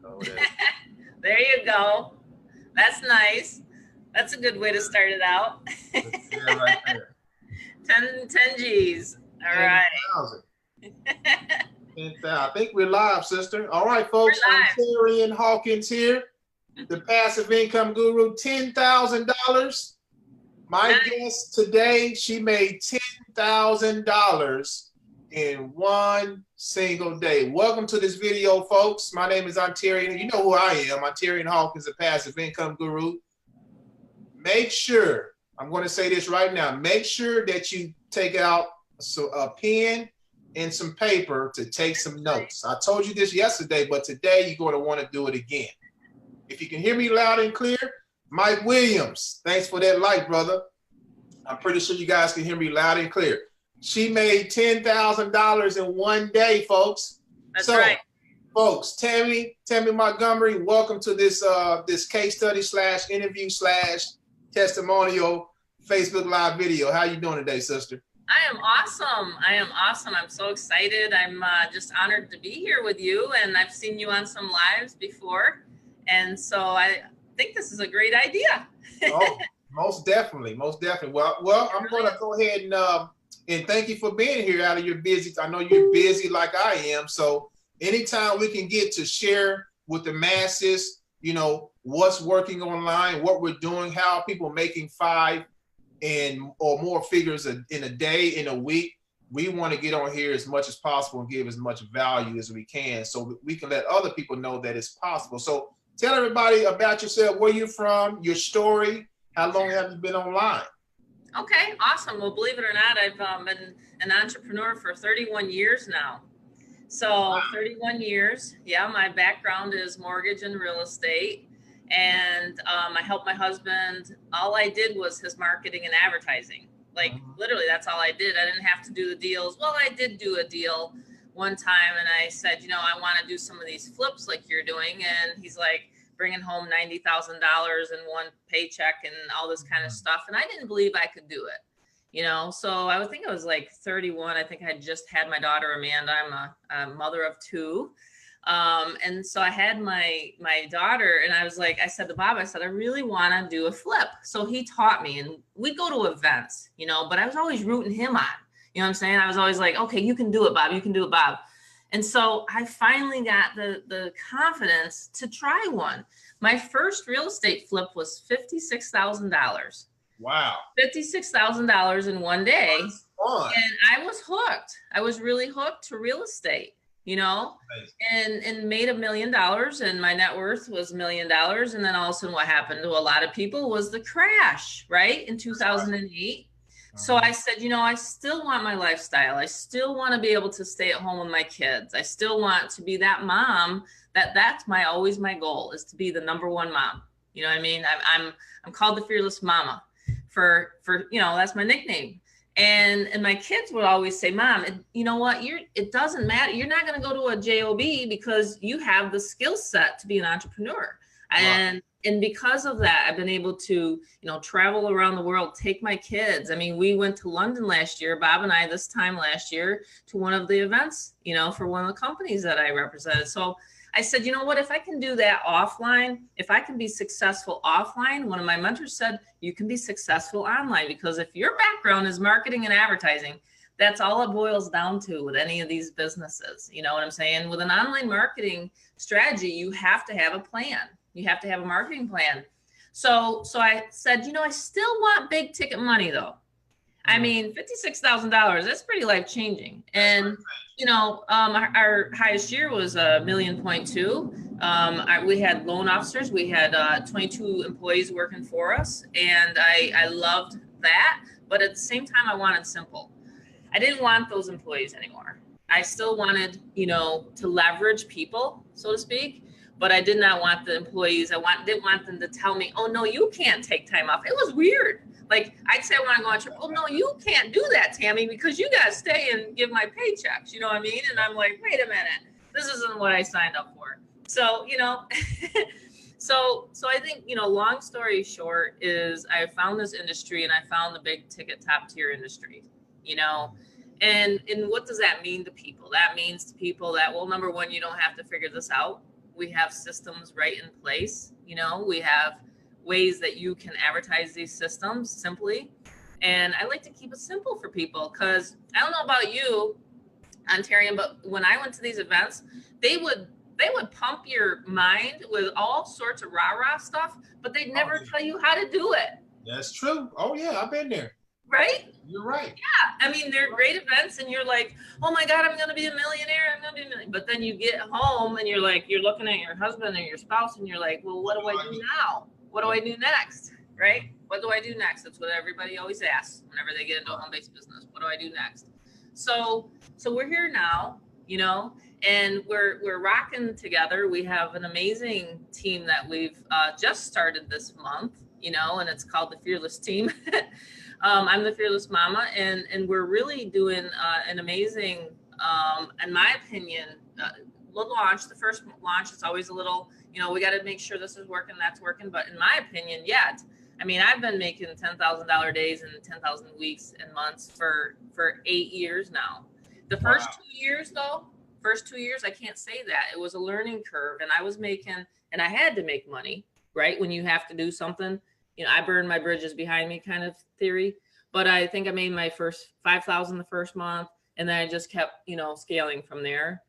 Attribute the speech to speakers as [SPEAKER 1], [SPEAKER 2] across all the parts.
[SPEAKER 1] Oh, that.
[SPEAKER 2] There you go. That's nice. That's a good way to start it out.
[SPEAKER 1] Yeah, right there.
[SPEAKER 2] 10 G's. All right.
[SPEAKER 1] 10,000. I think we're live, sister. All right, folks. Ontarion Hawkins here, the passive income guru. $10,000. My guest today, she made $10,000 in one single day. Welcome to this video, folks. My name is Ontarion. You know who I am. Ontarion Hawkins, a passive income guru. Make sure, I'm going to say this right now, make sure that you take out a pen and some paper to take some notes. I told you this yesterday, but today you're going to want to do it again. If you can hear me loud and clear, Mike Williams, thanks for that like, brother. I'm pretty sure you guys can hear me loud and clear. She made $10,000 in one day, folks.
[SPEAKER 2] That's right.
[SPEAKER 1] Folks, Tammy Montgomery, welcome to this this case study / interview / testimonial Facebook Live video. How you doing today, sister?
[SPEAKER 2] I am awesome. I am awesome. I'm so excited. I'm just honored to be here with you, and I've seen you on some lives before, and so I think this is a great idea.
[SPEAKER 1] Oh, most definitely, most definitely. Well, I'm going to go ahead and thank you for being here out of your busy. I know you're busy like I am, so anytime we can get to share with the masses, you know, what's working online, what we're doing, how people making 5 or more figures in a day, in a week. We want to get on here as much as possible and give as much value as we can so we can let other people know that it's possible. So tell everybody about yourself, where you're from, your story, how long have you been online?
[SPEAKER 2] Okay, awesome. Well, believe it or not, I've been an entrepreneur for 31 years now. So wow. 31 years. Yeah, my background is mortgage and real estate. And I helped my husband. All I did was his marketing and advertising. Like literally, that's all I did. I didn't have to do the deals. Well, I did do a deal one time, and I said, you know, I want to do some of these flips like you're doing. And he's like bringing home $90,000 in one paycheck and all this kind of stuff. And I didn't believe I could do it, you know. So I would think I was like 31. I think I had just had my daughter Amanda. I'm a mother of 2. And so I had my daughter, and I was like, I said to Bob, I said, I really want to do a flip. So he taught me, and we'd go to events, you know, but I was always rooting him on, you know what I'm saying? I was always like, okay, you can do it, Bob. You can do it, Bob. And so I finally got the confidence to try one. My first real estate flip was $56,000. Wow. $56,000 in one day. And I was hooked. I was really hooked to real estate. You know, and made $1 million, and my net worth was $1 million. And then all of a sudden what happened to a lot of people was the crash, right? In 2008. So I said, you know, I still want my lifestyle. I still want to be able to stay at home with my kids. I still want to be that mom. That's always my goal, is to be the #1 mom. You know what I mean? I'm called the Fearless Momma for, you know, that's my nickname. And my kids would always say, Mom, you know what? It doesn't matter. You're not going to go to a job because you have the skill set to be an entrepreneur. Wow. And because of that, I've been able to, you know, travel around the world, take my kids. I mean, we went to London last year, Bob and I, this time last year, to one of the events, you know, for one of the companies that I represented. So I said, you know what, if I can do that offline, if I can be successful offline, one of my mentors said, you can be successful online, because if your background is marketing and advertising, that's all it boils down to with any of these businesses. You know what I'm saying? With an online marketing strategy, you have to have a plan. You have to have a marketing plan. So I said, you know, I still want big ticket money though. I mean, $56,000, that's pretty life-changing. And, you know, our highest year was $1.2 million. We had loan officers. We had 22 employees working for us. And I loved that. But at the same time, I wanted simple. I didn't want those employees anymore. I still wanted, you know, to leverage people, so to speak. But I did not want the employees. Didn't want them to tell me, oh, no, you can't take time off. It was weird. Like, I'd say I want to go on a trip. Oh, no, you can't do that, Tammy, because you got to stay and give my paychecks. You know what I mean? And I'm like, wait a minute. This isn't what I signed up for. So, you know, so I think, you know, long story short is I found this industry, and I found the big ticket top tier industry, you know. And what does that mean to people? That means to people that, well, number one, you don't have to figure this out. We have systems right in place. You know, we have ways that you can advertise these systems simply. And I like to keep it simple for people, because I don't know about you, Ontarion, but when I went to these events, they would pump your mind with all sorts of rah-rah stuff, but they'd never tell you how to do it.
[SPEAKER 1] That's true. Oh yeah, I've been there.
[SPEAKER 2] Right?
[SPEAKER 1] You're right.
[SPEAKER 2] Yeah. I mean, they're great events and you're like, oh my God, I'm going to be a millionaire. I'm going to be a millionaire. But then you get home and you're like, you're looking at your husband or your spouse and you're like, well, what do I do now? What do I do next? Right? What do I do next? That's what everybody always asks whenever they get into a home-based business. What do I do next? So we're here now, you know, and we're rocking together. We have an amazing team that we've just started this month, you know, and it's called the Fearless team. I'm the Fearless Mama, and we're really doing an amazing, in my opinion, launch. The first launch is always a little, you know, we got to make sure this is working, that's working. But in my opinion, yet, I mean, I've been making $10,000 days and 10,000 weeks and months for 8 years now. The first 2 years, though, I can't say that. It was a learning curve, and I was making, and I had to make money, right? When you have to do something, you know, I burned my bridges behind me kind of theory. But I think I made my first 5,000 the first month, and then I just kept, you know, scaling from there.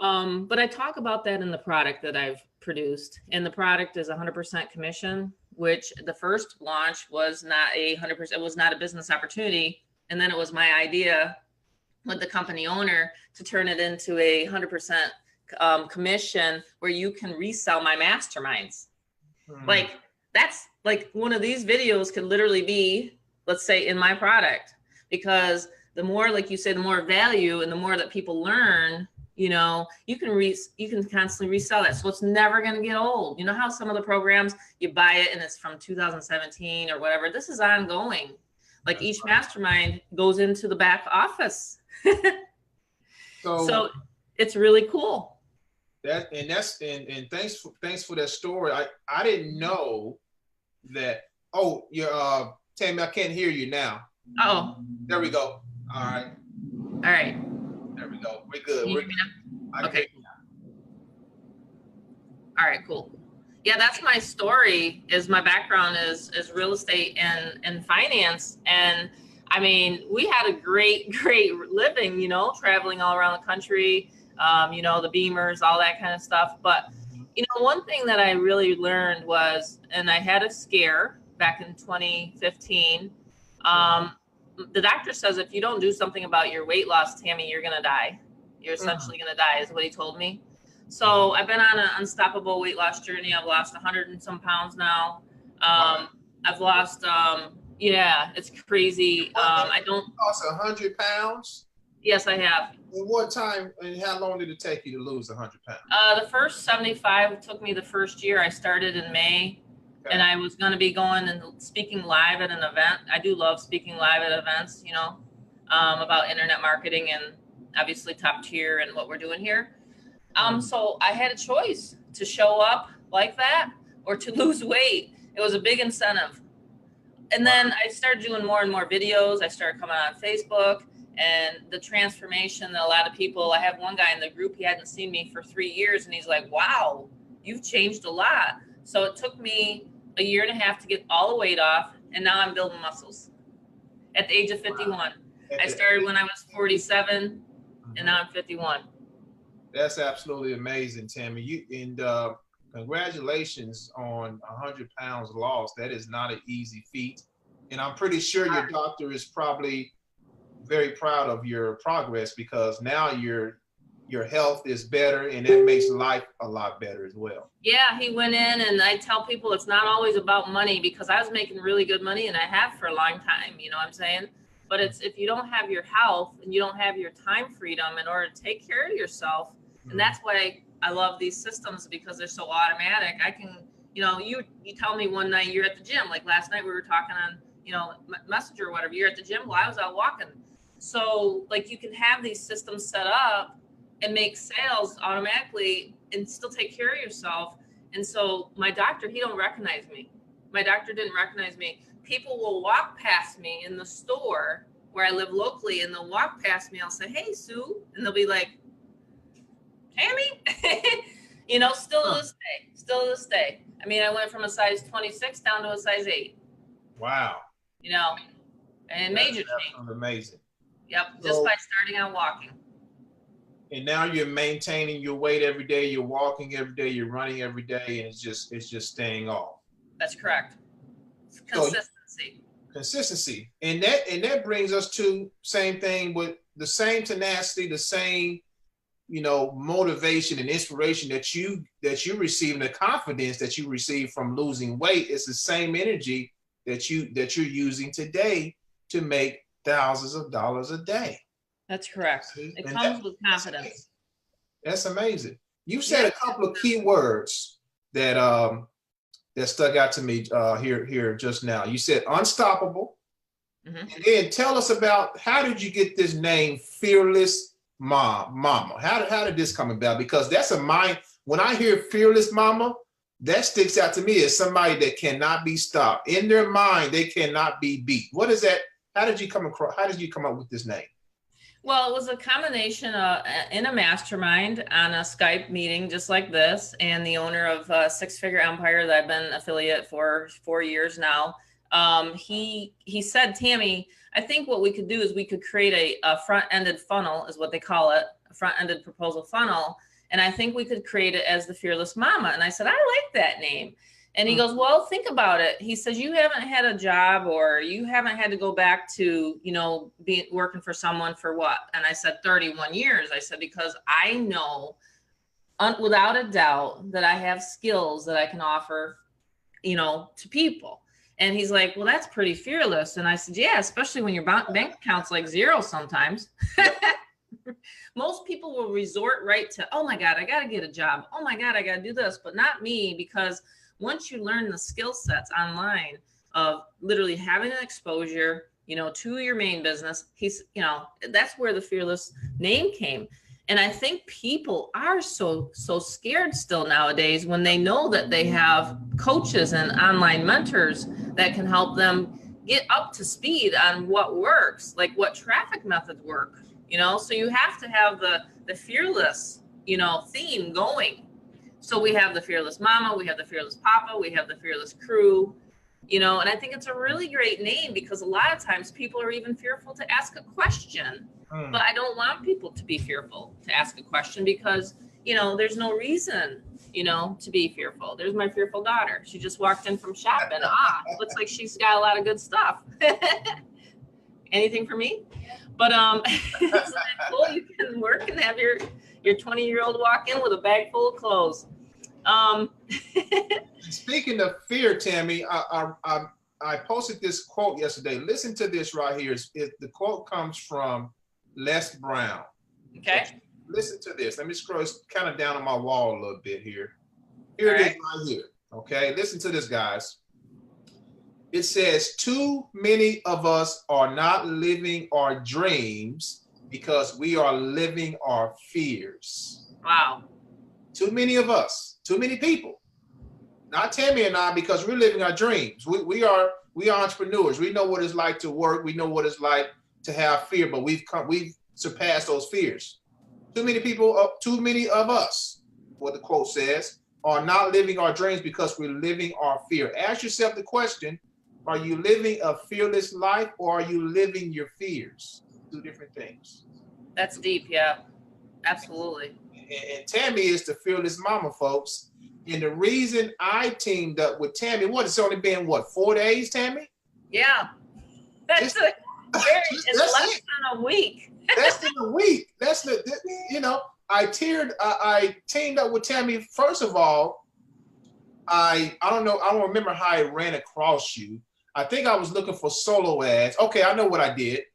[SPEAKER 2] But I talk about that in the product that I've produced, and the product is 100% commission, which the first launch was not 100%. It was not a business opportunity. And then it was my idea with the company owner to turn it into a 100% commission where you can resell my masterminds. Like, that's like one of these videos could literally be, let's say, in my product, because the more, like you say, the more value and the more that people learn, you know, you can constantly resell that. So it's never going to get old. You know how some of the programs, you buy it and it's from 2017 or whatever. This is ongoing. Like each mastermind goes into the back office. So it's really cool.
[SPEAKER 1] And thanks for that story. I didn't know that. Oh, you're Tammy, I can't hear you now.
[SPEAKER 2] Oh,
[SPEAKER 1] there we go. All right. There we go. We're good.
[SPEAKER 2] Can you hear me now? Okay. All right, cool. Yeah, that's my story. Is my background is real estate and finance. And I mean, we had a great living, you know, traveling all around the country, you know, the Beamers, all that kind of stuff. But, you know, one thing that I really learned was, and I had a scare back in 2015. The doctor says, if you don't do something about your weight loss, Tammy, you're going to die. You're essentially going to die, is what he told me. So I've been on an unstoppable weight loss journey. I've lost 100 and some pounds now. I've lost, yeah, it's crazy. I don't
[SPEAKER 1] lost 100 pounds.
[SPEAKER 2] Yes, I have.
[SPEAKER 1] In what time and how long did it take you to lose 100 pounds?
[SPEAKER 2] The first 75 took me the first year. I started in May. Okay. And I was going to be going and speaking live at an event. I do love speaking live at events, you know, about internet marketing and obviously top tier and what we're doing here. So I had a choice to show up like that or to lose weight. It was a big incentive. And then I started doing more and more videos. I started coming on Facebook, and the transformation that a lot of people, I have one guy in the group, he hadn't seen me for 3 years, and he's like, wow, you've changed a lot. So it took me a year and a half to get all the weight off, and now I'm building muscles at the age of 51. Wow. I started when I was 47, and now I'm 51.
[SPEAKER 1] That's absolutely amazing, Tammy. Congratulations on 100 pounds lost. That is not an easy feat. And I'm pretty sure your doctor is probably very proud of your progress, because now your health is better, and it makes life a lot better as well.
[SPEAKER 2] Yeah, he went in, and I tell people it's not always about money, because I was making really good money, and I have for a long time, you know what I'm saying? But it's, if you don't have your health and you don't have your time freedom in order to take care of yourself, and that's why I love these systems, because they're so automatic. I can, you know, you tell me one night you're at the gym, like last night we were talking on, you know, Messenger or whatever, you're at the gym, well, I was out walking. So like you can have these systems set up and make sales automatically and still take care of yourself. And so my doctor, he don't recognize me. My doctor didn't recognize me. People will walk past me in the store where I live locally, and they'll walk past me. I'll say, hey, Sue. And they'll be like, Tammy? You know, still to this day. I mean, I went from a size 26 down to a size 8.
[SPEAKER 1] Wow.
[SPEAKER 2] You know, and major change.
[SPEAKER 1] Amazing.
[SPEAKER 2] Yep, just by starting out walking. And
[SPEAKER 1] now you're maintaining your weight every day. You're walking every day. You're running every day, and it's just staying off.
[SPEAKER 2] That's correct. Consistency.
[SPEAKER 1] Consistency, and that brings us to same thing with the same tenacity, the same, you know, motivation and inspiration that you receive, and the confidence that you receive from losing weight. It's the same energy that you're using today to make thousands of dollars a day.
[SPEAKER 2] That's correct. It comes with confidence.
[SPEAKER 1] That's amazing. You said a couple of key words that stuck out to me here just now. You said unstoppable. Mm-hmm. And then tell us about, how did you get this name, Fearless Momma? How did this come about? Because that's a mind. When I hear Fearless Momma, that sticks out to me as somebody that cannot be stopped. In their mind, they cannot be beat. What is that? How did you come up with this name?
[SPEAKER 2] Well, it was a combination in a mastermind on a Skype meeting just like this, and the owner of Six Figure Empire that I've been affiliate for 4 years now. He said, Tammy, I think what we could do is we could create a front-ended funnel, is what they call it, a front-ended proposal funnel. And I think we could create it as the Fearless Momma. And I said, I like that name. And he goes, well, think about it. He says, you haven't had a job, or you haven't had to go back to, you know, working for someone for what? And I said, 31 years. I said, because I know without a doubt that I have skills that I can offer, you know, to people. And he's like, well, that's pretty fearless. And I said, yeah, especially when your bank account's like zero sometimes. Most people will resort right to, oh my God, I got to get a job. Oh my God, I got to do this, but not me, because once you learn the skill sets online of literally having an exposure, you know, to your main business, you know, that's where the Fearless name came. And I think people are so scared still nowadays when they know that they have coaches and online mentors that can help them get up to speed on what works, like what traffic methods work, you know. So you have to have the Fearless, you know, theme going. So we have the Fearless Momma, we have the Fearless Papa, we have the Fearless Crew, you know, and I think it's a really great name because a lot of times people are even fearful to ask a question. But I don't want people to be fearful to ask a question because, you know, there's no reason, you know, to be fearful. There's my fearful daughter. She just walked in from shopping. Looks like she's got a lot of good stuff. Anything for me? But isn't that cool? You can work and have your 20-year-old walk in with a bag full of clothes.
[SPEAKER 1] Speaking of fear, Tammy, I posted this quote yesterday. Listen to this right here. The quote comes from Les Brown.
[SPEAKER 2] Okay.
[SPEAKER 1] So listen to this. Let me scroll kind of down on my wall a little bit here. Here it is right here. Okay. Listen to this, guys. It says, too many of us are not living our dreams because we are living our fears.
[SPEAKER 2] Wow.
[SPEAKER 1] Too many of us, too many people. Not Tammy and I, because we're living our dreams. We are entrepreneurs. We know what it's like to work. We know what it's like to have fear, but we've surpassed those fears. Too many people, too many of us, what the quote says, are not living our dreams because we're living our fear. Ask yourself the question, are you living a fearless life or are you living your fears? Two different things.
[SPEAKER 2] That's deep, yeah. Absolutely.
[SPEAKER 1] And Tammy is the Fearless Momma, folks. And the reason I teamed up with Tammy, it's only been, 4 days, Tammy?
[SPEAKER 2] Yeah. That's less than a week.
[SPEAKER 1] Less than a week. I teamed up with Tammy. First of all, I don't remember how I ran across you. I think I was looking for solo ads. Okay, I know what I did.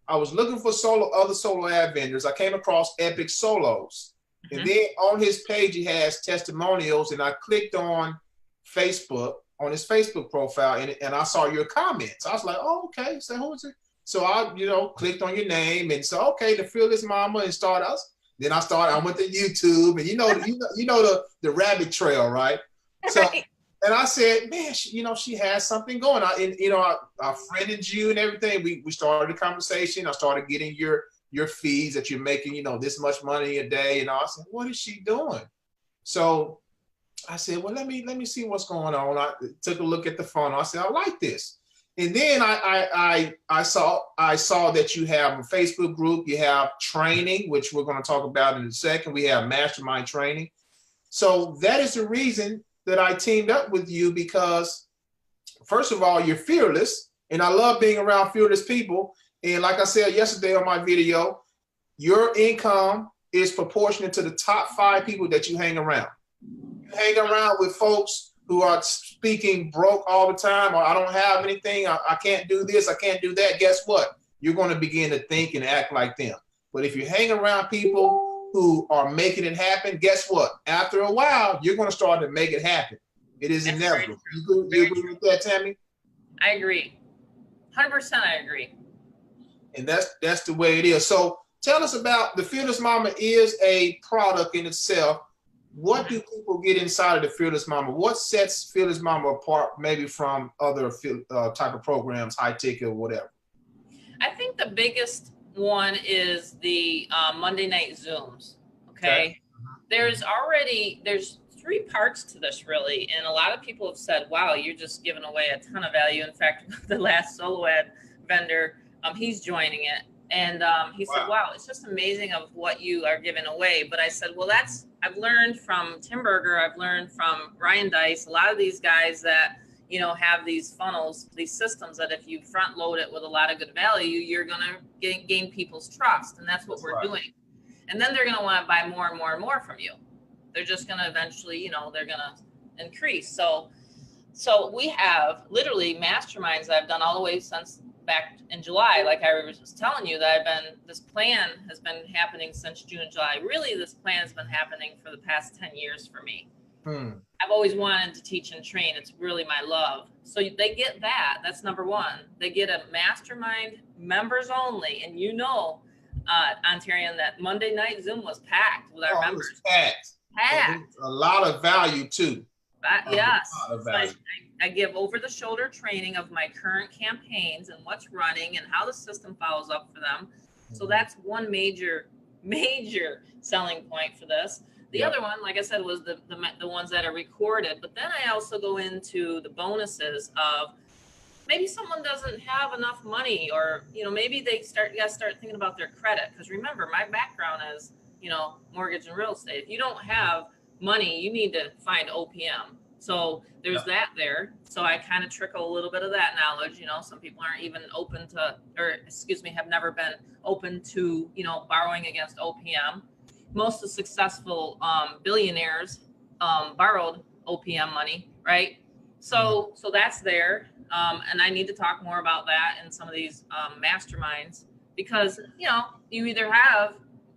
[SPEAKER 1] I was looking for other solo ad vendors. I came across Epic Solos. Mm-hmm. And then on his page, he has testimonials, and I clicked on Facebook, on his Facebook profile, and I saw your comments. I was like, oh, okay, so who is it? So I, clicked on your name and said, okay, the Fearless Momma, and started us. Then I went to YouTube, and you know the rabbit trail, right? So, and I said, man, she has something going on. And, I friended you and everything. We started a conversation. I started getting your fees that you're making, this much money a day. And I said, what is she doing? So I said, well, let me see what's going on. I took a look at the funnel. I said, I like this. And then I saw that you have a Facebook group, you have training, which we're going to talk about in a second. We have mastermind training. So that is the reason that I teamed up with you, because first of all, you're fearless, and I love being around fearless people. And like I said yesterday on my video, your income is proportionate to the top 5 people that you hang around. You hang around with folks who are speaking broke all the time, or I don't have anything, I can't do this, I can't do that. Guess what? You're going to begin to think and act like them. But if you hang around people who are making it happen, guess what? After a while, you're going to start to make it happen. It is inevitable. You agree with that, Tammy?
[SPEAKER 2] I agree. 100% I agree.
[SPEAKER 1] And that's the way it is. So tell us about the Fearless Momma. Is a product in itself. What do people get inside of the Fearless Momma? What sets Fearless Momma apart maybe from other type of programs, high ticket or whatever? I
[SPEAKER 2] think the biggest one is the Monday night Zooms. Okay. There's 3 parts to this really. And a lot of people have said, wow, you're just giving away a ton of value. In fact, the last solo ad vendor, he's joining it. And he said, wow, it's just amazing of what you are giving away. But I said, well, I've learned from Tim Berger, I've learned from Ryan Dice, a lot of these guys that, you know, have these funnels, these systems that if you front load it with a lot of good value, you're going to gain people's trust. And that's what we're doing. And then they're going to want to buy more and more and more from you. They're just going to eventually, you know, they're going to increase. So we have literally masterminds that I've done all the way since back in July. Like I was telling you that this plan has been happening since June and July. Really, this plan has been happening for the past 10 years for me. I've always wanted to teach and train. It's really my love. So they get that. That's number one. They get a mastermind, members only. And you know, Ontarion, that Monday night Zoom was packed with our members.
[SPEAKER 1] It was packed. A lot of value too.
[SPEAKER 2] Yes. I give over-the-shoulder training of my current campaigns and what's running and how the system follows up for them. So that's one major selling point for this. The other one, like I said, was the ones that are recorded. But then I also go into the bonuses of maybe someone doesn't have enough money, or, you know, maybe you got to start thinking about their credit. Because remember, my background is, you know, mortgage and real estate. If you don't have money, you need to find OPM. So there's that there. So I kind of trickle a little bit of that knowledge. You know, some people aren't even open to, or excuse me, have never been open to, you know, borrowing against OPM. Most of the successful billionaires borrowed OPM money, right? So that's there. And I need to talk more about that in some of these masterminds, because, you know, you either have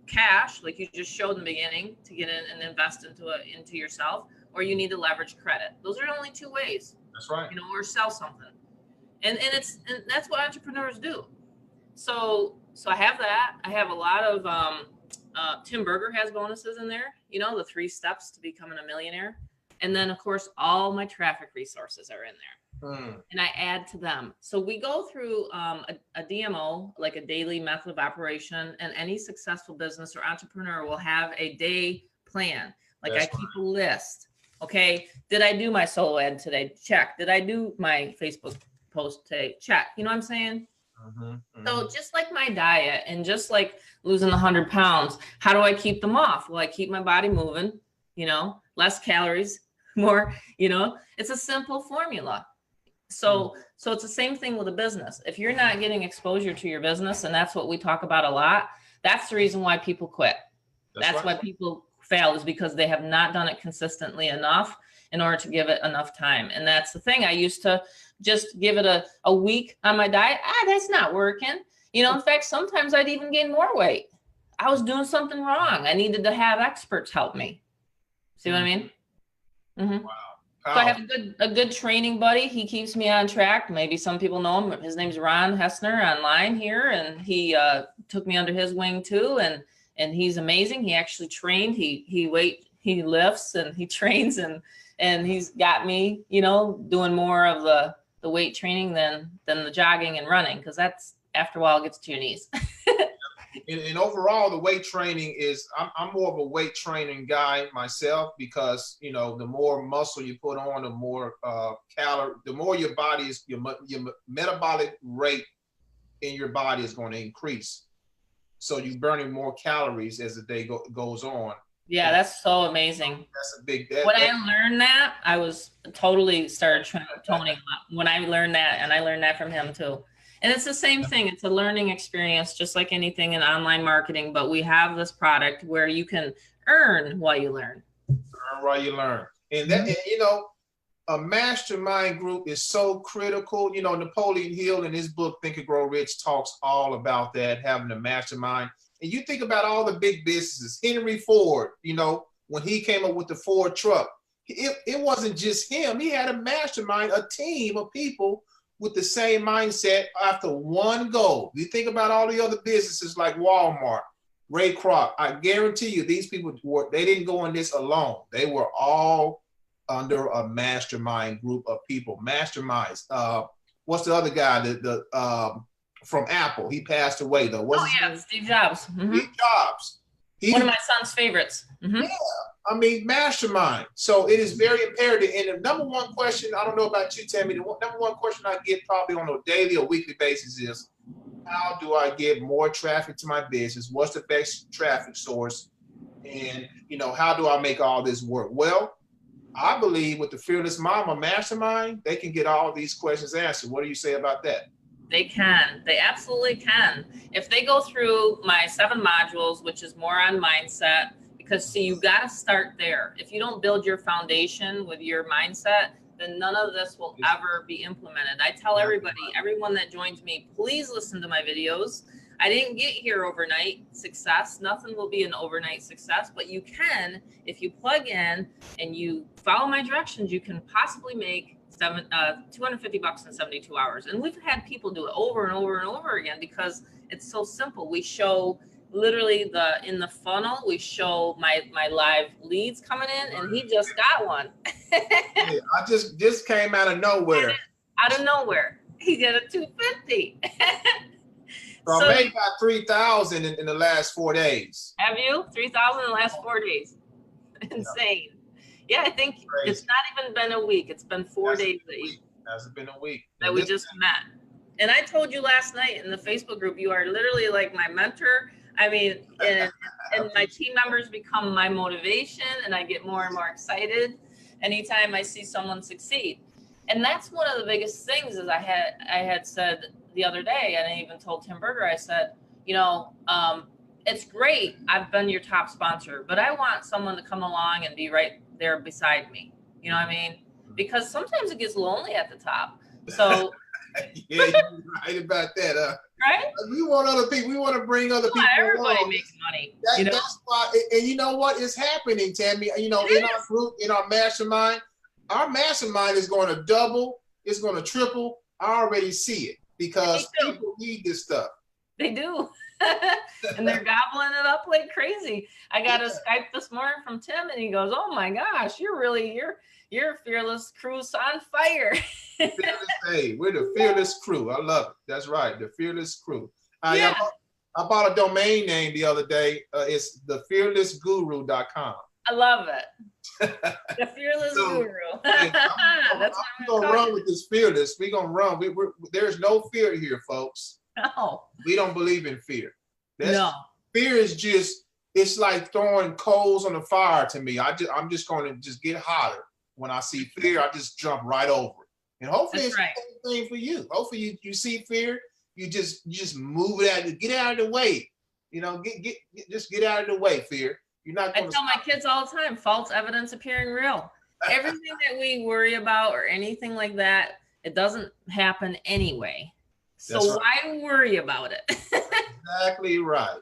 [SPEAKER 2] cash, like you just showed in the beginning, to get in and invest into yourself, or you need to leverage credit. Those are the only 2 ways.
[SPEAKER 1] That's right.
[SPEAKER 2] You know, or sell something. And that's what entrepreneurs do. So I have that. I have a lot of Tim Berger has bonuses in there, you know, the 3 steps to becoming a millionaire. And then of course, all my traffic resources are in there. And I add to them. So we go through a DMO, like a daily method of operation, and any successful business or entrepreneur will have a day plan. Like I keep a list. Okay, did I do my solo ad today? Check. Did I do my Facebook post today? Check. You know what I'm saying? So just like my diet, and just like losing 100 pounds, how do I keep them off? Well, I keep my body moving, you know, less calories, more, you know, it's a simple formula. So it's the same thing with a business. If you're not getting exposure to your business, and that's what we talk about a lot, that's the reason why people quit. That's why people fail, is because they have not done it consistently enough in order to give it enough time. And that's the thing. I used to just give it a week on my diet. That's not working. You know, in fact, sometimes I'd even gain more weight. I was doing something wrong. I needed to have experts help me. See what I mean? Wow. So I have a good training buddy. He keeps me on track. Maybe some people know him. His name's Ron Hessner online here. And he took me under his wing too. And he's amazing. He actually trained. He lifts and he trains, and he's got me, you know, doing more of the weight training than the jogging and running, because that's, after a while, gets to your knees.
[SPEAKER 1] and overall, the weight training is, I'm more of a weight training guy myself, because, you know, the more muscle you put on, the more the more your body is, your metabolic rate in your body is going to increase. So you're burning more calories as the day goes on.
[SPEAKER 2] Yeah, that's so amazing.
[SPEAKER 1] That's a big.
[SPEAKER 2] When I learned that, I was totally started toning up. When I learned that, and I learned that from him too. And it's the same thing. It's a learning experience, just like anything in online marketing. But we have this product where you can earn while you learn.
[SPEAKER 1] Earn while you learn, and that, and, you know, a mastermind group is so critical. You know, Napoleon Hill in his book Think and Grow Rich talks all about that, having a mastermind. And you think about all the big businesses. Henry Ford, you know, when he came up with the Ford truck, it wasn't just him. He had a mastermind, a team of people with the same mindset after one goal. You think about all the other businesses like Walmart, Ray Kroc. I guarantee you these people, they didn't go in this alone. They were all under a mastermind group of people. Masterminds. What's the other guy? From Apple. He passed away though. What's his name?
[SPEAKER 2] Steve Jobs.
[SPEAKER 1] Steve Jobs.
[SPEAKER 2] One of my son's favorites.
[SPEAKER 1] Yeah, I mean, mastermind. So it is very imperative. And the number one question, I don't know about you, Tammy, the number one question I get probably on a daily or weekly basis is, how do I get more traffic to my business? What's the best traffic source? And, you know, how do I make all this work? Well, I believe with the Fearless Momma Mastermind, they can get all these questions answered. What do you say about that?
[SPEAKER 2] They can. They absolutely can. If they go through my 7 modules, which is more on mindset, because see, you got to start there. If you don't build your foundation with your mindset, then none of this will ever be implemented. I tell everybody, everyone that joins me, please listen to my videos. I didn't get here overnight success. Nothing will be an overnight success, but you can, if you plug in and you follow my directions, you can possibly make $250 in 72 hours. And we've had people do it over and over and over again because it's so simple. We show literally in the funnel, we show my live leads coming in, and he just got one.
[SPEAKER 1] Yeah, I just came out of nowhere.
[SPEAKER 2] Out of nowhere. He did a 250.
[SPEAKER 1] So I made about 3,000 in the last 4 days.
[SPEAKER 2] Have you? 3,000 in the last 4 days. Insane. Yeah, I think it's not even been a week. It's been 4 days.
[SPEAKER 1] Hasn't been a week.
[SPEAKER 2] That we just met. And I told you last night in the Facebook group, you are literally like my mentor. I mean, and my team members become my motivation, and I get more and more excited anytime I see someone succeed. And that's one of the biggest things is I had said the other day, and I even told Tim Berger, I said, you know, it's great. I've been your top sponsor, but I want someone to come along and be right there beside me. You know what I mean? Because sometimes it gets lonely at the top. So
[SPEAKER 1] yeah, you're right about that.
[SPEAKER 2] Right?
[SPEAKER 1] We want other people. We want to bring other people.
[SPEAKER 2] Everybody makes money.
[SPEAKER 1] That's why. And you know what is happening, Tammy? You know, in our group, in our mastermind is going to double. It's going to triple. I already see it because people need this stuff.
[SPEAKER 2] They do. And they're gobbling it up like crazy. I got a Skype this morning from Tim, and he goes, "Oh my gosh, you're Fearless crew's on fire."
[SPEAKER 1] Hey, we're the Fearless crew. I love it. That's right, the Fearless crew. I bought a domain name the other day. It's thefearlessguru.com.
[SPEAKER 2] I love it. The Fearless Guru.
[SPEAKER 1] I'm gonna run with this Fearless. We're gonna run. There's no fear here, folks.
[SPEAKER 2] No.
[SPEAKER 1] We don't believe in fear.
[SPEAKER 2] No.
[SPEAKER 1] Fear is just, it's like throwing coals on the fire to me. I'm just going to just get hotter. When I see fear, I just jump right over it. And hopefully it's the same thing for you. Hopefully you see fear, you just move it out, get out of the way. You know, just get out of the way, fear. You're not going to. I
[SPEAKER 2] tell my kids all the time, false evidence appearing real. Everything that we worry about or anything like that, it doesn't happen anyway. So why worry about it?
[SPEAKER 1] Exactly right.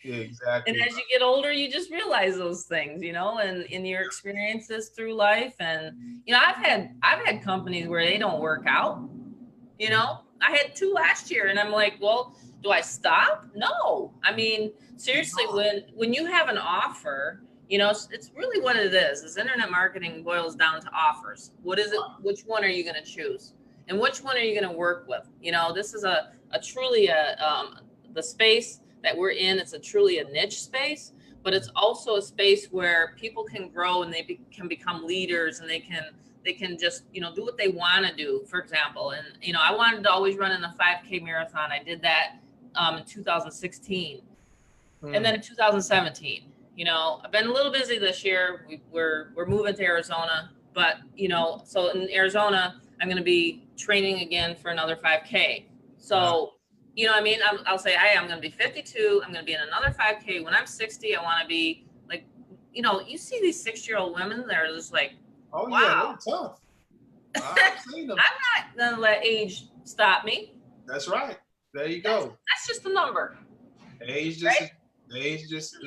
[SPEAKER 1] Exactly.
[SPEAKER 2] And as you get older, you just realize those things, you know, and in your experiences through life. And, you know, I've had companies where they don't work out, you know. I had 2 last year, and I'm like, well, do I stop? No. I mean, seriously, when you have an offer, you know, it's really what it is internet marketing boils down to offers. What is it? Which one are you going to choose? And which one are you going to work with? You know, this is a truly the space that we're in. It's truly a niche space, but it's also a space where people can grow and they can become leaders, and they can just, you know, do what they want to do, for example. And, you know, I wanted to always run in a 5K marathon. I did that in 2016. And then in 2017, you know, I've been a little busy this year. We're moving to Arizona, but, you know, so in Arizona, I'm going to be training again for another 5K. So, you know, I mean, I'll say, hey, I'm going to be 52. I'm going to be in another 5K. When I'm 60, I want to be like, you know, you see these 6-year-old women, they're just like,
[SPEAKER 1] oh,
[SPEAKER 2] wow.
[SPEAKER 1] Yeah, they're tough. I've seen them.
[SPEAKER 2] I'm not going to let age stop me.
[SPEAKER 1] That's right. There you go.
[SPEAKER 2] That's just a number.
[SPEAKER 1] Age just, right? Age just is a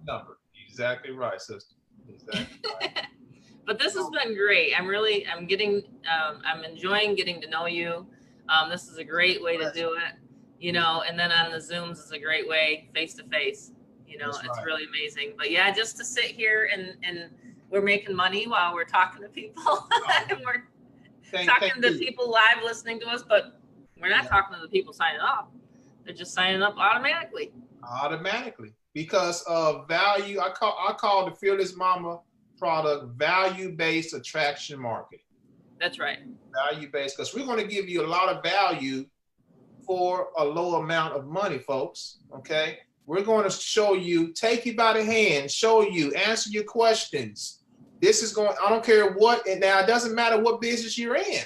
[SPEAKER 1] number. Exactly right, sister. Exactly right.
[SPEAKER 2] But this has been great. I'm enjoying getting to know you. This is a great way to do it, you know, and then on the Zooms is a great way, face to face, you know. It's really amazing. But yeah, just to sit here and we're making money while we're talking to people. And we're talking to people live listening to us, but we're not talking to the people signing up. They're just signing up automatically. Automatically.
[SPEAKER 1] Because of value. I call the Fearless Momma product value-based attraction marketing.
[SPEAKER 2] That's right.
[SPEAKER 1] Value-based, because we're going to give you a lot of value for a low amount of money, folks. Okay? We're going to show you, take you by the hand, show you, answer your questions. This is going, I don't care what, and now it doesn't matter what business you're in.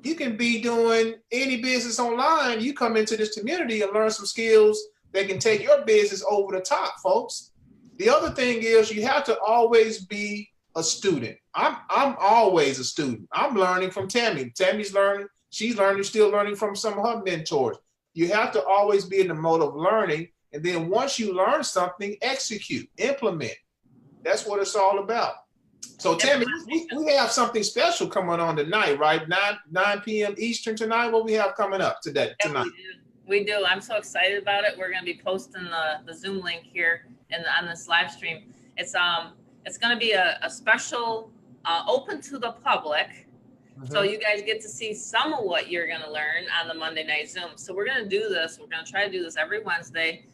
[SPEAKER 1] You can be doing any business online. You come into this community and learn some skills that can take your business over the top, folks. The other thing is you have to always be a student. I'm always a student. I'm learning from Tammy. Tammy's learning. She's learning, still learning from some of her mentors. You have to always be in the mode of learning. And then once you learn something, execute, implement. That's what it's all about. So Tammy, we have something special coming on tonight, right? 9 p.m. Eastern tonight. What we have coming up tonight?
[SPEAKER 2] We do. I'm so excited about it. We're going to be posting the Zoom link here on this live stream. It's going to be a special open to the public. So you guys get to see some of what you're going to learn on the Monday night Zoom. So we're going to do this. We're going to try to do this every Wednesday.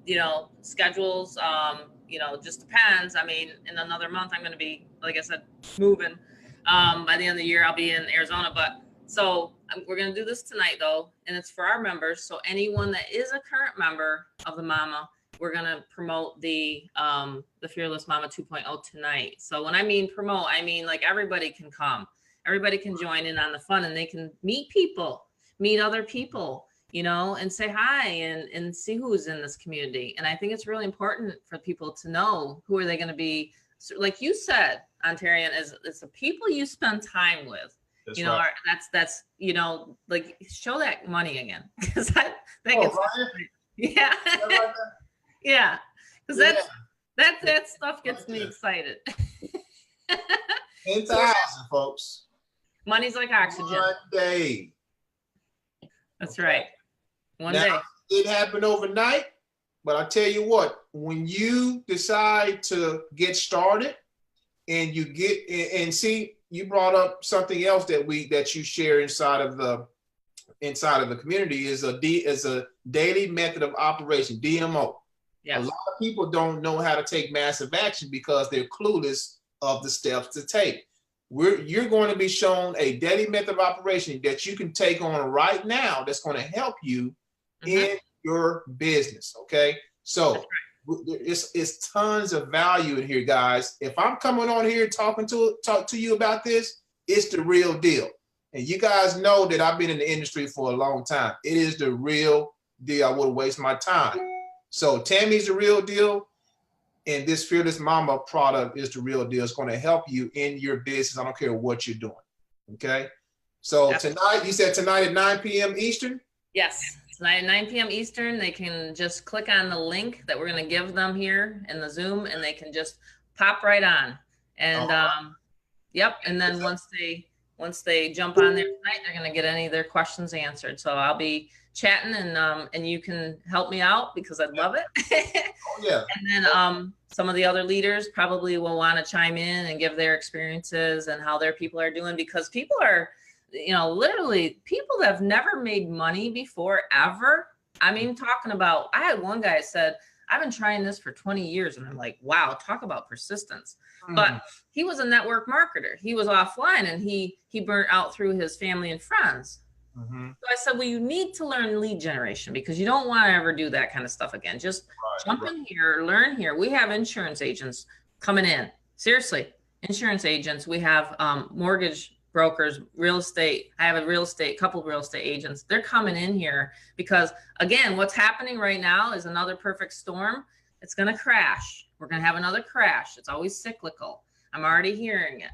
[SPEAKER 2] You know, schedules, you know, just depends. I mean, in another month, I'm going to be, like I said, moving. By the end of the year, I'll be in Arizona. But so we're going to do this tonight, though, and it's for our members. So anyone that is a current member of the Momma, we're going to promote the Fearless Momma 2.0 tonight. So when I mean promote, I mean like everybody can come. Everybody can join in on the fun, and they can meet people, meet other people, you know, and say hi and see who's in this community. And I think it's really important for people to know who are they going to be. So, like you said, Ontarion, it's the people you spend time with. That's you know, right. that's you know, like show that money again, because I think it's yeah, yeah, because that stuff gets me excited.
[SPEAKER 1] 10,000, folks.
[SPEAKER 2] Money's like oxygen.
[SPEAKER 1] One day.
[SPEAKER 2] That's right. One
[SPEAKER 1] now,
[SPEAKER 2] day.
[SPEAKER 1] It happened overnight, but I tell you what, when you decide to get started and you get and see, you brought up something else that you share inside of the community is a daily method of operation, DMO. Yes. A lot of people don't know how to take massive action because they're clueless of the steps to take. You're going to be shown a daily method of operation that you can take on right now that's going to help you in your business, okay? So it's tons of value in here, guys. If I'm coming on here talk to you about this, it's the real deal. And you guys know that I've been in the industry for a long time. It is the real deal. I wouldn't waste my time. So Tammy's the real deal. And this Fearless Momma product is the real deal. It's going to help you in your business. I don't care what you're doing. Okay. So tonight, you said tonight at 9 p.m. Eastern?
[SPEAKER 2] Yes. Tonight at 9 p.m. Eastern, they can just click on the link that we're going to give them here in the Zoom, and they can just pop right on. And yep. And then once they jump on there tonight, they're going to get any of their questions answered. So I'll be chatting and you can help me out because I'd love it.
[SPEAKER 1] Oh, yeah.
[SPEAKER 2] And then some of the other leaders probably will want to chime in and give their experiences and how their people are doing, because people are, you know, literally people that have never made money before ever I mean, talking about, I had one guy said, I've been trying this for 20 years. And I'm like, wow, talk about persistence. But he was a network marketer. He was offline and he burnt out through his family and friends. So I said, well, you need to learn lead generation because you don't want to ever do that kind of stuff again. Just jump in here, learn here. We have insurance agents coming in. Seriously, insurance agents. We have mortgage brokers, real estate. I have a couple of real estate agents. They're coming in here because, again, what's happening right now is another perfect storm. It's going to crash. We're going to have another crash. It's always cyclical. I'm already hearing it.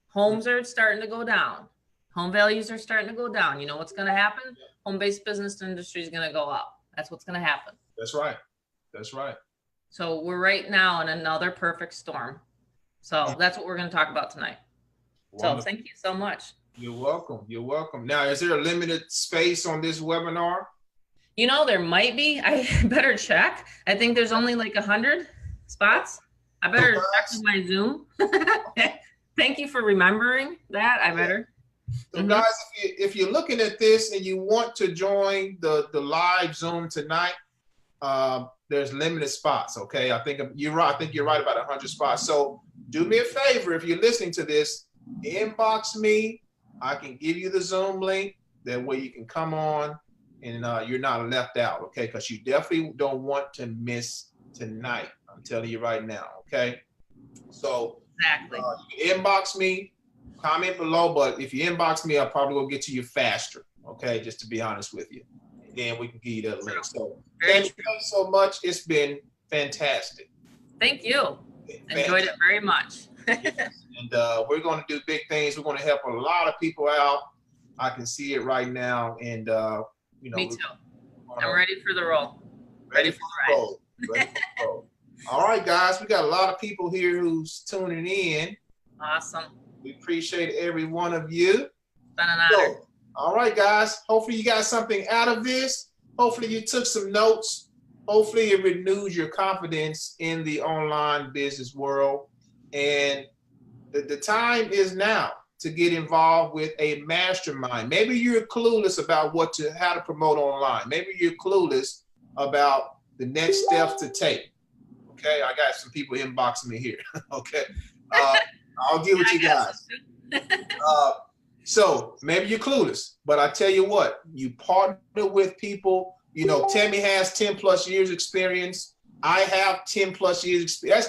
[SPEAKER 2] Homes are starting to go down. Home values are starting to go down. You know what's going to happen? Home-based business industry is going to go up. That's what's going to happen.
[SPEAKER 1] That's right. That's right.
[SPEAKER 2] So we're right now in another perfect storm. So that's what we're going to talk about tonight. Wonderful. So thank you so much.
[SPEAKER 1] You're welcome. You're welcome. Now, is there a limited space on this webinar?
[SPEAKER 2] You know, there might be. I better check. I think there's only like 100 spots. I better check my Zoom. Thank you for remembering that. I better.
[SPEAKER 1] So guys, if you're looking at this and you want to join the live Zoom tonight, there's limited spots. Okay, I think you're right. I think you're right about 100 spots. So do me a favor, if you're listening to this, inbox me. I can give you the Zoom link. That way you can come on and you're not left out. Okay, because you definitely don't want to miss tonight. I'm telling you right now. Okay, so
[SPEAKER 2] exactly.
[SPEAKER 1] You can inbox me. Comment below, but if you inbox me, I'll probably go get to you faster. Okay, just to be honest with you, and then we can give you that link. So thank you so much. It's been fantastic.
[SPEAKER 2] Thank you. Enjoyed it very much.
[SPEAKER 1] Yes. And we're going to do big things. We're going to help a lot of people out. I can see it right now, and you know.
[SPEAKER 2] Me too. I'm ready for the roll. Ready for the roll.
[SPEAKER 1] Ready for the roll. All right, guys, we got a lot of people here who's tuning in.
[SPEAKER 2] Awesome.
[SPEAKER 1] We appreciate every one of you.
[SPEAKER 2] Been an honor.
[SPEAKER 1] So, all right, guys. Hopefully you got something out of this. Hopefully you took some notes. Hopefully it renews your confidence in the online business world. And the time is now to get involved with a mastermind. Maybe you're clueless about how to promote online. Maybe you're clueless about the next steps to take. Okay, I got some people inboxing me here. Okay. I'll deal with you guys. So maybe you're clueless, but I tell you what, you partner with people. You know, Tammy has 10 plus years experience. I have 10 plus years experience.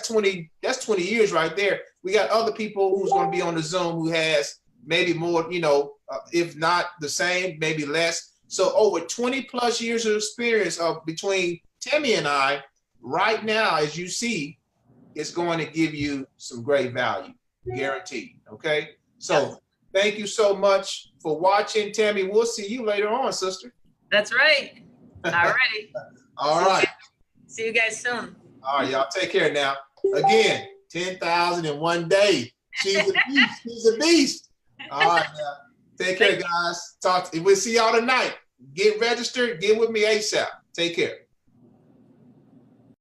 [SPEAKER 1] That's 20 years right there. We got other people who's going to be on the Zoom who has maybe more, you know, if not the same, maybe less. So over 20 plus years of experience between Tammy and I right now, as you see, it's going to give you some great value. Guaranteed. Okay. So thank you so much for watching, Tammy. We'll see you later on, sister.
[SPEAKER 2] That's right. All righty.
[SPEAKER 1] All right.
[SPEAKER 2] See you guys soon.
[SPEAKER 1] All right, y'all. Take care now. Again, 10,000 in one day. She's a beast. She's a beast. All right. Now. Take care, guys. We'll see y'all tonight. Get registered. Get with me ASAP. Take care.